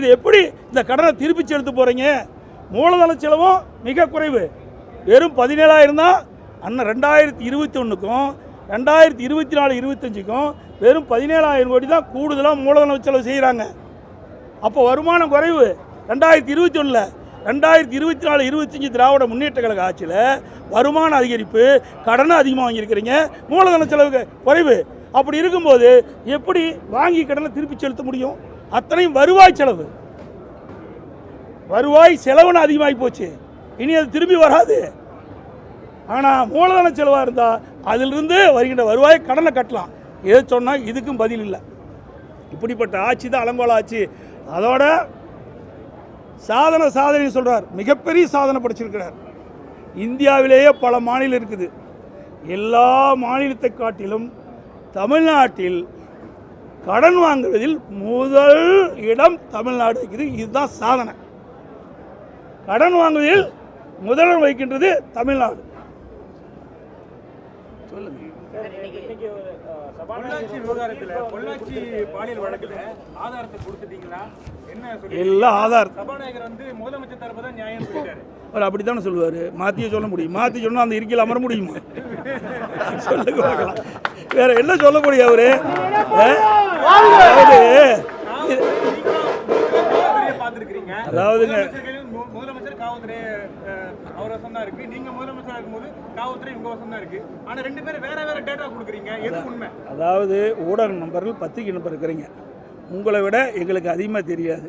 இது எப்படி இந்த கடனை திருப்பி செலுத்த போகிறீங்க? மூலதன செலவும் மிக குறைவு, வெறும் 17,000 தான். அண்ணன் 2021க்கும் 2024-25க்கும் வெறும் 17,000 கோடி தான் கூடுதலாக மூலதன செலவு செய்கிறாங்க. அப்போ வருமானம் குறைவு 2021. 2024-25 திராவிட முன்னேற்ற கழக ஆட்சியில் வருமான அதிகரிப்பு, கடனை அதிகமாக வாங்கியிருக்கிறீங்க, மூலதன செலவு குறைவு. அப்படி இருக்கும்போது எப்படி வாங்கி கடனை திருப்பி செலுத்த முடியும்? அத்தனையும் வருவாய் செலவு. வருவாய் செலவுன்னு அதிகமாகி போச்சு, இனி அது திரும்பி வராது. ஆனால் மூலதன செலவாக இருந்தால் அதிலிருந்து வருகின்ற வருவாய் கடனை கட்டலாம். எது சொன்னால் இதுக்கும் பதில் இல்லை. இப்படிப்பட்ட ஆட்சி தான் அலங்கோல ஆட்சி. அதோட சாதனை சொல்கிறார், மிகப்பெரிய சாதனை படைச்சிருக்கிறார். இந்தியாவிலேயே பல மாநிலம் இருக்குது, எல்லா மாநிலத்தை காட்டிலும் தமிழ்நாட்டில் கடன் வாங்குவதில் முதல் இடம் தமிழ்நாடு இருக்குது. இதுதான் சாதனை. கடன் வாங்குவதில் முதலிடம் வைக்கின்றது தமிழ்நாடு. சொல்லுங்க. பொள்ளாச்சி பாலியல் வழக்குல ஆதாரத்தை கொடுத்துட்டீங்களா? எல்லா ஆதாரம் சபாநாயகர் வந்து முதலமைச்சர் தரப்பு தான் நியாயம் சொல்லிட்டாரு. அவர் அப்படித்தானே சொல்லுவார். மாற்றியே சொல்ல முடியும்? மாற்றி சொன்னால் அந்த இருக்கையில் அமர முடியுமா? சொல்லுங்க பார்க்கலாம். வேற என்ன சொல்ல முடியும் அவரு? அதாவதுங்க, முதலமைச்சர் காவல்துறை அவர் வசம் தான் இருக்கு, நீங்க முதலமைச்சர் இருக்கும்போது காவல்துறை உங்க வசம் தான் இருக்கு. ஆனா ரெண்டு பேரும் வேற வேற டேட்டா கொடுக்குறீங்க, எது உண்மை? அதாவது ஊடக நண்பர்கள், பத்திரிகை நண்பர் இருக்கிறீங்க, உங்களை விட எங்களுக்கு அதிகமாக தெரியாது.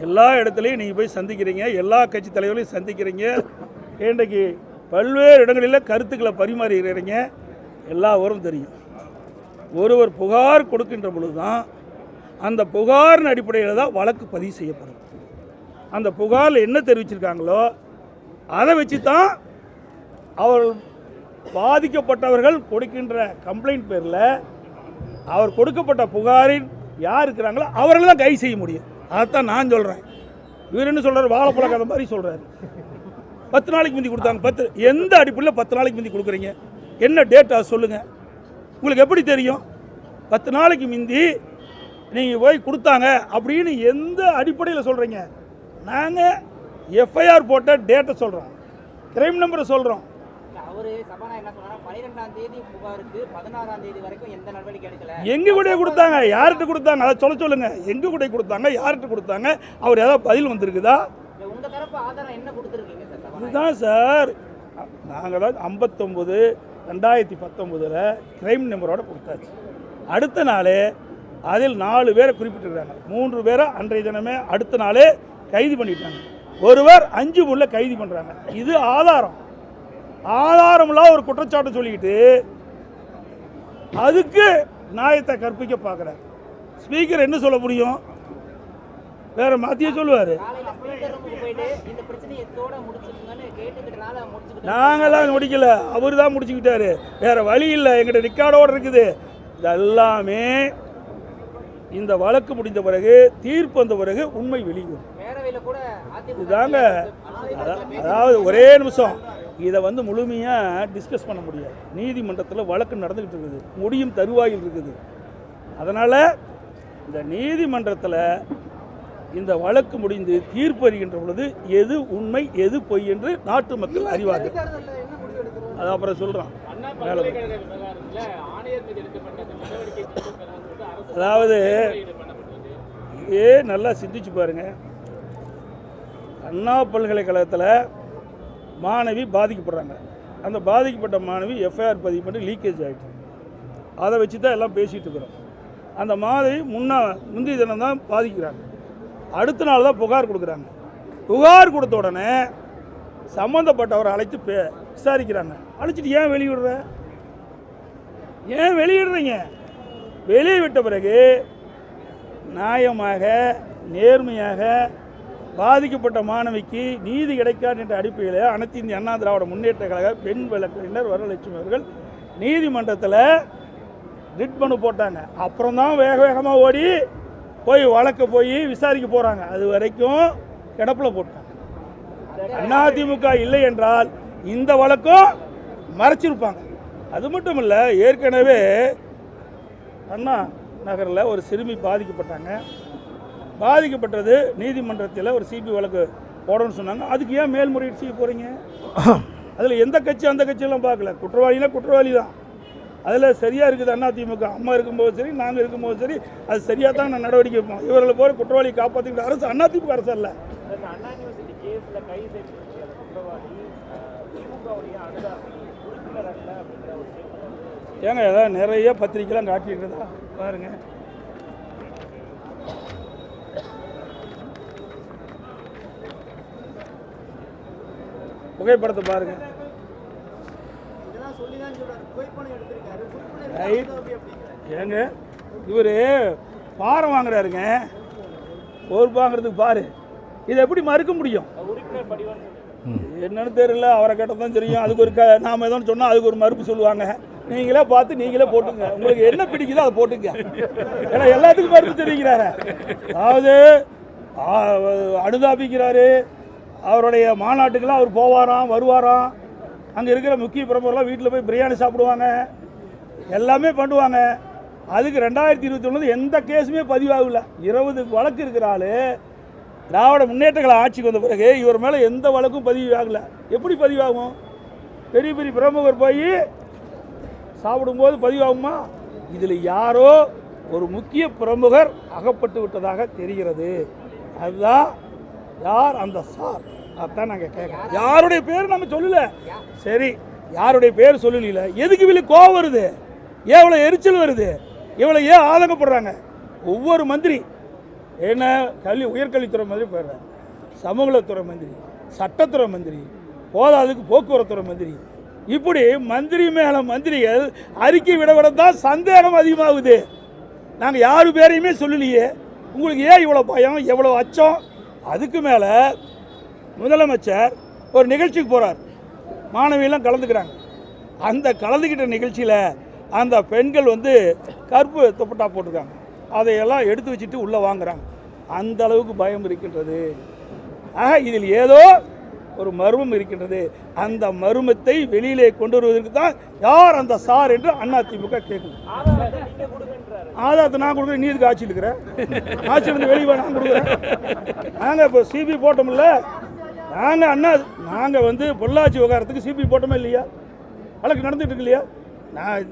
எல்லா இடத்துலையும் நீங்கள் போய் சந்திக்கிறீங்க, எல்லா கட்சி தலைவர்களையும் சந்திக்கிறீங்க, இன்றைக்கு பல்வேறு இடங்களில் கருத்துக்களை பரிமாறுகிறீங்க, எல்லாரும் தெரியும். ஒருவர் புகார் கொடுக்கின்ற பொழுது தான் அந்த புகாரின் அடிப்படையில் தான் வழக்கு பதிவு செய்யப்படும். அந்த புகாரில் என்ன தெரிவிச்சிருக்காங்களோ அதை வச்சு தான் அவர் பாதிக்கப்பட்டவர்கள் கொடுக்கின்ற கம்ப்ளைண்ட் பேரில் அவர் கொடுக்கப்பட்ட புகாரின் யார் இருக்கிறாங்களோ அவர்கள் தான் கைது செய்ய முடியும். அதைத்தான் நான் சொல்கிறேன். இவர் என்ன சொல்கிறார்? வாழைப்பழ கதை மாதிரி சொல்கிறார். 10 நாளைக்கு முந்தி கொடுத்தாங்க. எந்த அடிப்படையில் 10 நாளைக்கு முந்தி கொடுக்குறீங்க? என்ன டேட்டா சொல்லுங்கள். உங்களுக்கு எப்படி தெரியும்? 10 நாளைக்கு முந்தி நீங்கள் போய் கொடுத்தாங்க அப்படின்னு எந்த அடிப்படையில் சொல்கிறீங்க? நாங்கள் எஃப்ஐஆர் போட்ட டேட்டை சொல்கிறோம், கிரைம் நம்பரை சொல்கிறோம். எங்க கூட கொடுத்தாங்க, யார்கிட்ட கொடுத்தாங்க, அதை சொல்லுங்க. எங்க கூட கொடுத்தாங்க, யார்கிட்ட கொடுத்தாங்க, அவர் ஏதாவது பதில் வந்திருக்குதா? இதுதான் சார், நாங்கள் தான் 59/2019 கிரைம் நம்பரோட கொடுத்தாச்சு. அடுத்த நாளே அதில் 4 பேரை குறிப்பிட்டிருக்காங்க. 3 பேரை அன்றைய தினமே அடுத்த நாளே கைது பண்ணிட்டாங்க. ஒருவர் 5 கைது பண்ணுறாங்க. இது ஆதாரம்லாம் ஒரு குற்றச்சாட்டு சொல்லிக்கிட்டு அதுக்கு நியாயத்தை கற்பிக்க பார்க்குறாரு. ஸ்பீக்கர் என்ன சொல்ல முடியும்? வேற மாத்தியே சொல்லுவார். நாங்களாம் முடிக்கல, அவர் தான் முடிச்சுக்கிட்டாரு. வேற வழி இல்லை, எங்கிட்ட ரெக்கார்டோடு இருக்குது. இதெல்லாமே இந்த வழக்கு முடிந்த பிறகு, தீர்ப்பு வந்த பிறகு உண்மை வெளியும். இதுதாங்க. அதாவது ஒரே நிமிஷம், இதை முழுமையாக டிஸ்கஸ் பண்ண முடியாது. நீதிமன்றத்தில் வழக்கு நடந்துக்கிட்டு இருக்குது, முடியும் தருவாயில் இருக்குது. அதனால் இந்த நீதிமன்றத்தில் இந்த வழக்கு முடிந்து தீர்ப்பு அறிகின்ற பொழுது எது உண்மை எது பொய் என்று நாட்டு மக்கள் அறிவார்கள். அது அப்புறம் சொல்கிறான். அதாவது நல்லா சிந்திச்சு பாருங்க. அண்ணா பல்கலைக்கழகத்தில் மாணவி பாதிக்கப்படுறாங்க. அந்த பாதிக்கப்பட்ட மாணவி எஃப்ஐஆர் பதிவு பண்ணி லீக்கேஜ் ஆகிட்டு, அதை வச்சு தான் எல்லாம் பேசிகிட்டு இருக்கிறோம். அந்த மாணவி முந்தைய தினம் தான் பாதிக்கிறாங்க, அடுத்த நாள் தான் புகார் கொடுக்குறாங்க. புகார் கொடுத்த உடனே சம்மந்தப்பட்டவரை அழைத்து விசாரிக்கிறாங்க. அழைச்சிட்டு ஏன் வெளியிடுறீங்க? வெளியே விட்ட பிறகு நியாயமாக நேர்மையாக பாதிக்கப்பட்ட மாணவிக்கு நீதி கிடைக்காது என்ற அடிப்படையில் அனைத்து இந்திய அண்ணா திராவிட முன்னேற்ற கழக பெண் வழக்கறிஞர் வரலட்சுமி அவர்கள் நீதிமன்றத்தில் ரிட் மனு போட்டாங்க. அப்புறம் தான் வேகமாக ஓடி போய் வழக்க போய் விசாரிக்க போகிறாங்க. அது வரைக்கும் கிடப்பில் போட்டாங்க. அதிமுக இல்லை என்றால் இந்த வழக்கும் மறைச்சிருப்பாங்க. அது மட்டும் இல்லை, ஏற்கனவே அண்ணா நகரில் ஒரு சிறுமி பாதிக்கப்பட்டாங்க. பாதிக்கப்பட்டது நீதிமன்றத்தில் ஒரு சிபி வழக்கு போடணும்னு சொன்னாங்க. அதுக்கு ஏன் மேல்முறையீடு செய்ய போகிறீங்க? அதில் எந்த கட்சி அந்த கட்சியெல்லாம் பார்க்கல. குற்றவாளினா குற்றவாளி தான். அதில் சரியாக இருக்குது அதிமுக. அம்மா இருக்கும்போது சரி, நாங்கள் இருக்கும்போது சரி, அது சரியாக தான் நான் நடவடிக்கை வைப்போம். இவர்களை போகிற குற்றவாளியை காப்பாற்றிக்கிற அரசு அதிமுக அரசு அல்ல. அண்ணா யூனிவர்சிட்டி கேஸில் கைது செய்யப்பட்ட குற்றவாளி திமுகவுடைய அனுதாபி உறுப்பினர் அல்ல அப்படிங்கிற ஒரு ஸ்டேட்மெண்ட் ஏங்க ஏதாவது நிறைய பத்திரிக்கைலாம் காட்டியிருக்கிறதா பாருங்க. புகைப்படத்தை பாருங்க. ஏங்க இவர் பாரம் வாங்குறாருங்க. பொறுப்பு வாங்குறதுக்கு பாரு. இதை எப்படி மறுக்க முடியும்? உறுப்பினர் படிவம் என்னன்னு தெரியல. அவரை கேட்டால் தான் தெரியும். அதுக்கு ஒரு நாம் எதோ சொன்னால் அதுக்கு ஒரு மறுப்பு சொல்லுவாங்க. நீங்களே பார்த்து நீங்களே போட்டுங்க. உங்களுக்கு என்ன பிடிக்குதோ அதை போட்டுங்க. ஏன்னா எல்லாத்துக்கும் மறுப்பு தெரிவிக்கிறாரு. அதாவது அனுதாபிக்கிறாரு. அவருடைய மாநாட்டுக்கெல்லாம் அவர் போவாராம், வருவாராம். அங்கே இருக்கிற முக்கிய பிரமுகர்லாம் வீட்டில் போய் பிரியாணி சாப்பிடுவாங்க, எல்லாமே பண்ணுவாங்க. அதுக்கு 2021 எந்த கேஸுமே பதிவாகல. 20 வழக்கு இருக்கிற ஆள் திராவிட முன்னேற்றங்களை ஆட்சிக்கு வந்த பிறகு இவர் மேலே எந்த வழக்கும் பதிவாகலை. எப்படி பதிவாகும்? பெரிய பெரிய பிரமுகர் போய் சாப்பிடும்போது பதிவாகுமா? இதில் யாரோ ஒரு முக்கிய பிரமுகர் அகப்பட்டு விட்டதாக தெரிகிறது. அதுதான் யார் அந்த சார்? அதான் நாங்கள் கேட்குறோம். யாருடைய பேர் நம்ம சொல்லல. சரி, யாருடைய பேர் சொல்லல. எதுக்கு இவ்வளோ கோவம் வருது? ஏன் இவ்வளோ எரிச்சல் வருது? இவ்வளோ ஏன் ஆதங்கப்படுறாங்க? ஒவ்வொரு மந்திரி என்ன உயர்கல்வித்துறை மந்திரி போயிடுறாங்க, சமூகத்துறை மந்திரி, சட்டத்துறை மந்திரி, போதாதுக்கு போக்குவரத்துறை மந்திரி, இப்படி மந்திரி மேலே மந்திரிகள் அறிக்கை விடவிடத்தான் சந்தேகம் அதிகமாகுது. நாங்கள் யாரு பேரையுமே சொல்லலையே. உங்களுக்கு ஏன் இவ்வளோ பயம், எவ்வளோ அச்சம்? அதுக்கு மேலே முதலமைச்சர் ஒரு நிகழ்ச்சிக்கு போகிறார். மாணவியெல்லாம் கலந்துக்கிறாங்க. அந்த கலந்துக்கிட்ட நிகழ்ச்சியில் அந்த பெண்கள் கருப்பு துப்பட்டா போட்டிருக்காங்க. அதையெல்லாம் எடுத்து வச்சுட்டு உள்ளே வாங்குறாங்க. அந்த அளவுக்கு பயம் இருக்கின்றது. ஆக இதில் ஏதோ ஒரு மர்மம் இருக்கின்றது. அந்த மர்மத்தை வெளியிலே கொண்டு வருவதற்கு தான் யார் அந்த சார் என்று அதிமுக கேட்குது. ஆதாரத்தை நான் கொடுக்குறேன். நீ இதுக்கு ஆட்சியில் இருக்கிற? ஆட்சியிலிருந்து வெளியே நான் கொடுக்குறேன். நாங்கள் இப்போ சிபி போட்டோம்ல. நாங்கள் பொள்ளாச்சி விவகாரத்துக்கு சிபி போட்டோமே இல்லையா? வழக்கு நடந்துட்டு இருக்கு இல்லையா? நான்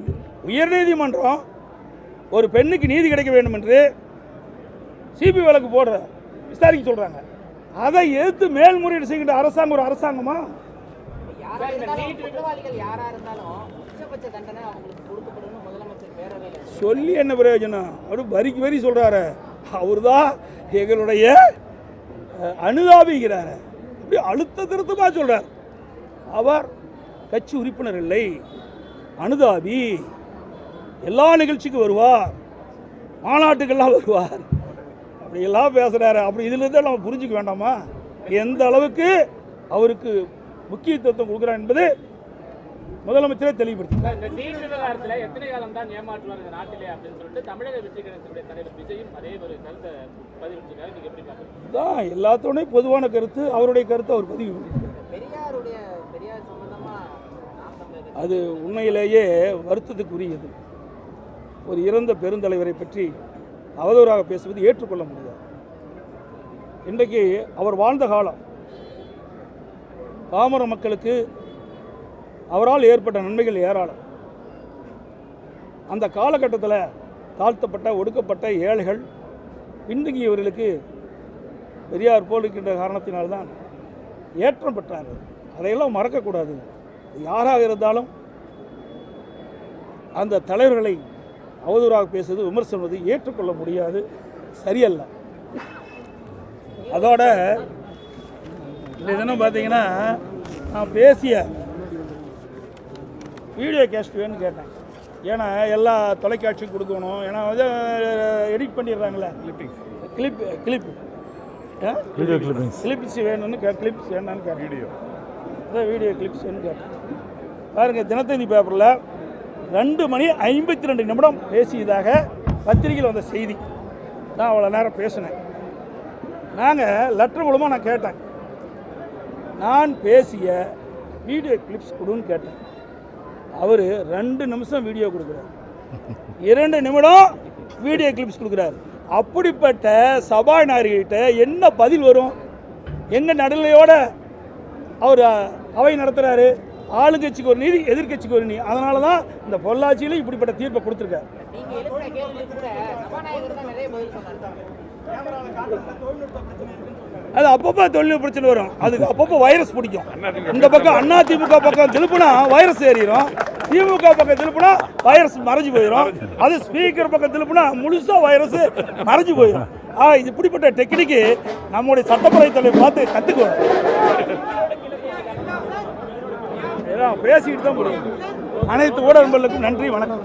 உயர்நீதிமன்றம் ஒரு பெண்ணுக்கு நீதி கிடைக்க வேண்டும் என்று சிபி வழக்கு போடுற விசாரிக்க சொல்கிறாங்க. அதை எதிர்த்து மேல்முறையீடு செய்கின்ற அரசாங்கம் ஒரு அரசாங்கமா? சொல்லி என்ன பிரயோஜனம்? அவரு வரிக்கு வரி சொல்கிறாரு. அவர் தான் எங்களுடைய அனுதாபிக்கிறார். அப்படி அழுத்த திருத்தமாக சொல்கிறார். அவர் கட்சி உறுப்பினர் இல்லை, அனுதாபி. எல்லா நிகழ்ச்சிக்கும் வருவார், மாநாட்டுக்கெல்லாம் வருவார், அப்படியெல்லாம் பேசுகிறாரு. அப்படி இதிலிருந்தே நம்ம புரிஞ்சுக்க வேண்டாமா எந்த அளவுக்கு அவருக்கு முக்கியத்துவம் கொடுக்குறார் என்பது முதலமைச்சரே தெளிவுபடுத்தினார். இந்த நீட் விவகாரத்தில் எத்தனை காலம் தான் ஏமாற்றுவார் இந்த நாட்டிலே அப்படின்னு சொல்லிட்டு தமிழக வெற்றி கழகத்தினுடைய தலைவர் விஜயும் அதே ஒரு கருத்தை பதிவிட்டிருக்காரு. நீங்கள் எப்படி பார்க்குறீங்க? தான் எல்லாத்தோட பொதுவான கருத்து, அவருடைய கருத்தை அவர் பதிவு பண்ணியிருக்கார். அது உண்மையிலேயே வருத்தத்துக்குரியது. ஒரு இறந்த பெருந்தலைவரை பற்றி அவதூறாக பேசுவது ஏற்றுக்கொள்ள முடியாது. இன்றைக்கு அவர் வாழ்ந்த காலம் பாமர மக்களுக்கு அவரால் ஏற்பட்ட நன்மைகள் ஏராளம். அந்த காலகட்டத்தில் தாழ்த்தப்பட்ட ஒடுக்கப்பட்ட ஏழைகள் பின்தங்கியவர்களுக்கு பெரியார் போல் இருக்கின்ற காரணத்தினால்தான் ஏற்றம் பெற்றார்கள். அதையெல்லாம் மறக்கக்கூடாது. யாராக இருந்தாலும் அந்த தலைவர்களை அவதூறாக பேசுவது, விமர்சனது ஏற்றுக்கொள்ள முடியாது, சரியல்ல. அதோட இந்த தினம் பார்த்தீங்கன்னா நான் பேசிய வீடியோ கேஸ்ட் வேணும்னு கேட்டேன். ஏன்னா எல்லா தொலைக்காட்சியும் கொடுக்கணும். ஏன்னா எடிட் பண்ணிடுறாங்களே கிளிப்ஸ் வேணும்னு கிளிப்ஸ் வேணும்னு கேட்டேன். வீடியோ கிளிப்ஸ் வேணும்னு கேட்டேன். பாருங்கள், தினத்தந்தி பேப்பரில் 2:52 பேசியதாக பத்திரிகையில் வந்த செய்தி. நான் அவ்வளோ நேரம் பேசினேன். நாங்கள் லெட்டர் மூலமாக நான் கேட்டேன், நான் பேசிய வீடியோ கிளிப்ஸ் கொடுன்னு கேட்டேன். அவர் 2 நிமிஷம் வீடியோ கொடுக்குறாரு, 2 நிமிடம் வீடியோ கிளிப்ஸ் கொடுக்குறாரு. அப்படிப்பட்ட சபாநாயகர்கிட்ட என்ன பதில் வரும்? எங்கள் நடுநிலையோட அவர் அவை நடத்துகிறாரு. ஆளுங்கட்சிக்கு ஒரு நீதி, எதிர்கட்சிக்கு ஒரு நீதி. அதனால தான் இந்த பொள்ளாச்சியில் இப்படிப்பட்ட தீர்ப்பை கொடுத்துருக்காரு. அது அப்பப்போ தொழில்நுட்ப பிரச்சனை வரும். அதுக்கு அப்பப்போ வைரஸ் பிடிக்கும். இந்த பக்கம் அதிமுக பக்கம் திருப்பினா வைரஸ் ஏறிடும், திமுக பக்கம் திருப்பினா வைரஸ் மறைஞ்சு போயிடும், அது ஸ்பீக்கர் பக்கம் திருப்பினா முழுசாக வைரஸ் மறைஞ்சு போயிடும். இப்படிப்பட்ட டெக்னிக்கு நம்முடைய சட்டப்பேரவை தலைவர் பார்த்து கற்றுக்குவோம். பேசிக்கிட்டு தான் முடியும். அனைத்து ஊடகங்களுக்கும் நன்றி, வணக்கம்.